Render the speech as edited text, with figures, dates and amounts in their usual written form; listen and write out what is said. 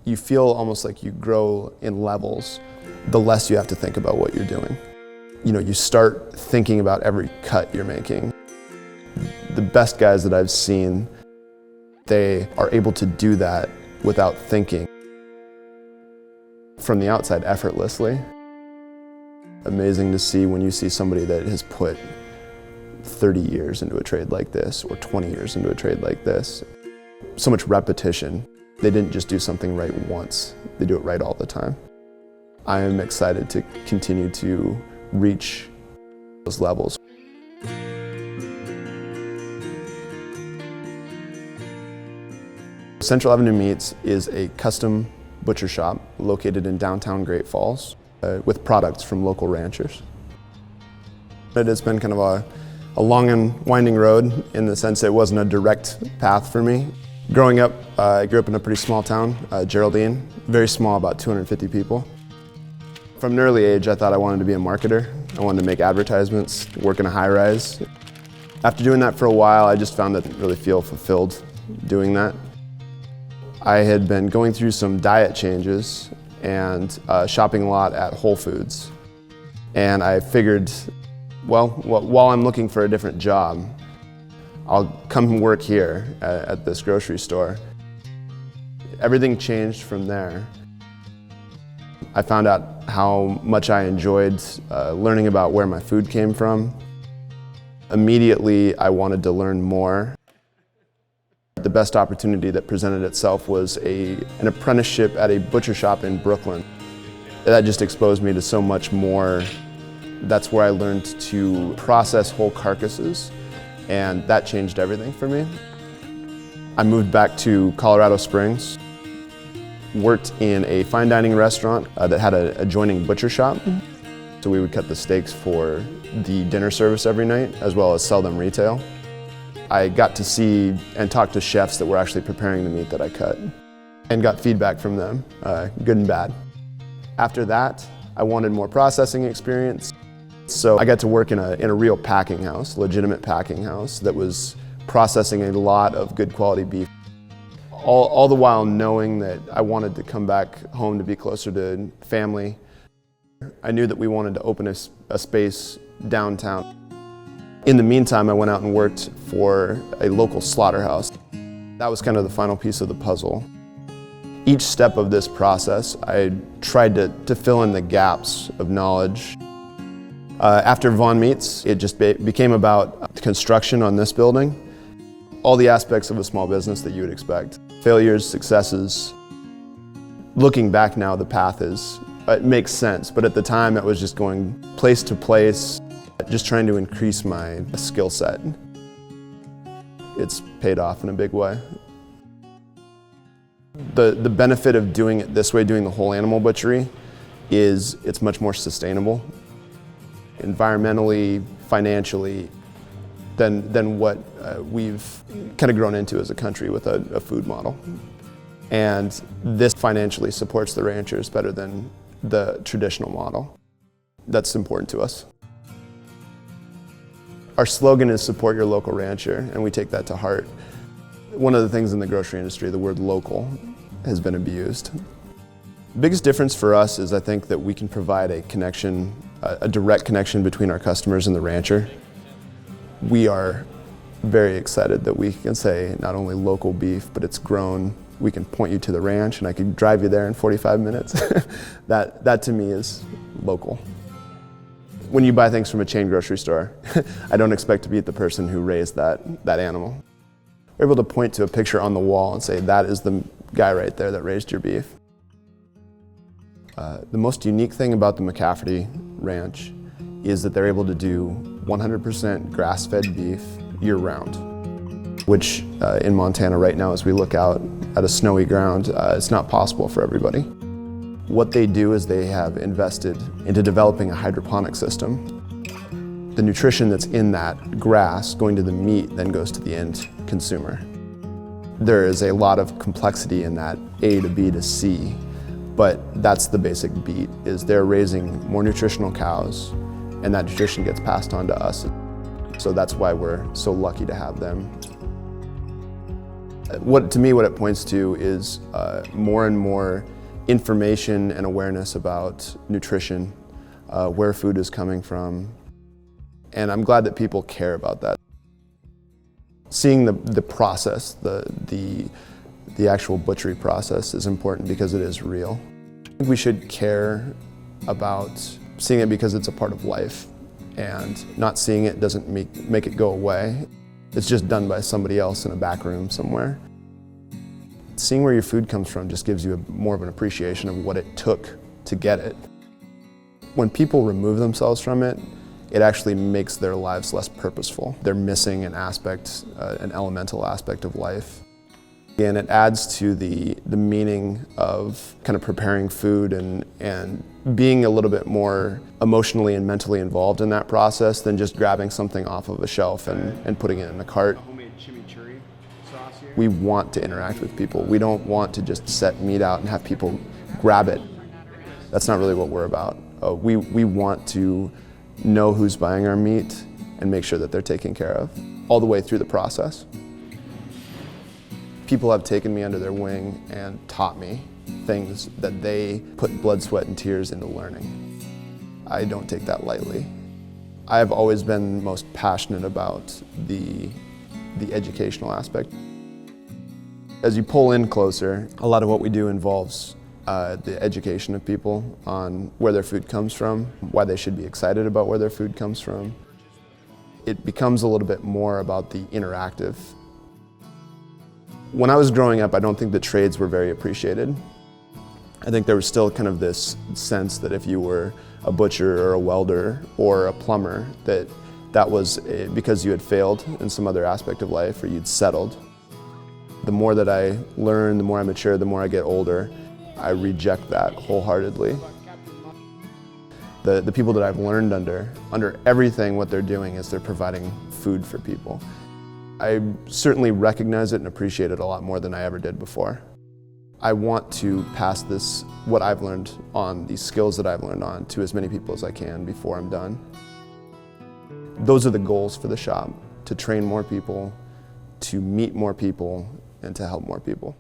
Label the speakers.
Speaker 1: You feel almost like you grow in levels the less you have to think about what you're doing. You start thinking about every cut you're making. The best guys that I've seen, they are able to do that without thinking. From the outside, effortlessly. Amazing to see when you see somebody that has put 30 years into a trade like this, or 20 years into a trade like this. So much repetition. They didn't just do something right once, they do it right all the time. I am excited to continue to reach those levels. Central Avenue Meats is a custom butcher shop located in downtown Great Falls with products from local ranchers. It has been kind of a long and winding road in the sense that it wasn't a direct path for me. Growing up, I grew up in a pretty small town, Geraldine, very small, about 250 people. From an early age, I thought I wanted to be a marketer. I wanted to make advertisements, work in a high-rise. After doing that for a while, I just found that I didn't really feel fulfilled doing that. I had been going through some diet changes and shopping a lot at Whole Foods. And I figured, well, while I'm looking for a different job, I'll come work here at this grocery store. Everything changed from there. I found out how much I enjoyed learning about where my food came from. Immediately, I wanted to learn more. The best opportunity that presented itself was an apprenticeship at a butcher shop in Brooklyn. That just exposed me to so much more. That's where I learned to process whole carcasses, and that changed everything for me. I moved back to Colorado Springs, worked in a fine dining restaurant that had an adjoining butcher shop. So we would cut the steaks for the dinner service every night, as well as sell them retail. I got to see and talk to chefs that were actually preparing the meat that I cut, and got feedback from them, good and bad. After that, I wanted more processing experience. So I got to work in a real packing house, legitimate packing house, that was processing a lot of good quality beef. All the while knowing that I wanted to come back home to be closer to family. I knew that we wanted to open a space downtown. In the meantime, I went out and worked for a local slaughterhouse. That was kind of the final piece of the puzzle. Each step of this process, I tried to fill in the gaps of knowledge. After Vaughn Meats, it just became about construction on this building. All the aspects of a small business that you would expect. Failures, successes. Looking back now, the path it makes sense, but at the time it was just going place to place, just trying to increase my skill set. It's paid off in a big way. The benefit of doing it this way, doing the whole animal butchery, is it's much more sustainable, environmentally, financially, than what we've kind of grown into as a country with a food model. And this financially supports the ranchers better than the traditional model. That's important to us. Our slogan is support your local rancher, and we take that to heart. One of the things in the grocery industry, the word local, has been abused. The biggest difference for us is I think that we can provide a connection, a direct connection between our customers and the rancher. We are very excited that we can say not only local beef, but it's grown. We can point you to the ranch and I can drive you there in 45 minutes. That to me is local. When you buy things from a chain grocery store, I don't expect to be the person who raised that animal. We're able to point to a picture on the wall and say, that is the guy right there that raised your beef. The most unique thing about the McCafferty Ranch is that they're able to do 100% grass-fed beef year-round, which in Montana right now, as we look out at a snowy ground, it's not possible for everybody. What they do is they have invested into developing a hydroponic system. The nutrition that's in that grass going to the meat then goes to the end consumer. There is a lot of complexity in that A to B to C, but that's the basic beat, is they're raising more nutritional cows, and that nutrition gets passed on to us. So that's why we're so lucky to have them. To me, what it points to is more and more information and awareness about nutrition, where food is coming from, and I'm glad that people care about that. Seeing the process, the actual butchery process is important because it is real. I think we should care about seeing it because it's a part of life, and not seeing it doesn't make it go away. It's just done by somebody else in a back room somewhere. Seeing where your food comes from just gives you more of an appreciation of what it took to get it. When people remove themselves from it, it actually makes their lives less purposeful. They're missing an aspect, an elemental aspect of life. And it adds to the meaning of kind of preparing food and being a little bit more emotionally and mentally involved in that process than just grabbing something off of a shelf and putting it in a cart. We want to interact with people. We don't want to just set meat out and have people grab it. That's not really what we're about. We want to know who's buying our meat and make sure that they're taken care of all the way through the process. People have taken me under their wing and taught me things that they put blood, sweat, and tears into learning. I don't take that lightly. I've always been most passionate about the educational aspect. As you pull in closer, a lot of what we do involves the education of people on where their food comes from, why they should be excited about where their food comes from. It becomes a little bit more about the interactive. When I was growing up, I don't think the trades were very appreciated. I think there was still kind of this sense that if you were a butcher or a welder or a plumber, that was because you had failed in some other aspect of life or you'd settled. The more that I learn, the more I mature, the more I get older, I reject that wholeheartedly. The people that I've learned under everything, what they're doing is they're providing food for people. I certainly recognize it and appreciate it a lot more than I ever did before. I want to pass what I've learned on, these skills that I've learned on, to as many people as I can before I'm done. Those are the goals for the shop, to train more people, to meet more people, and to help more people.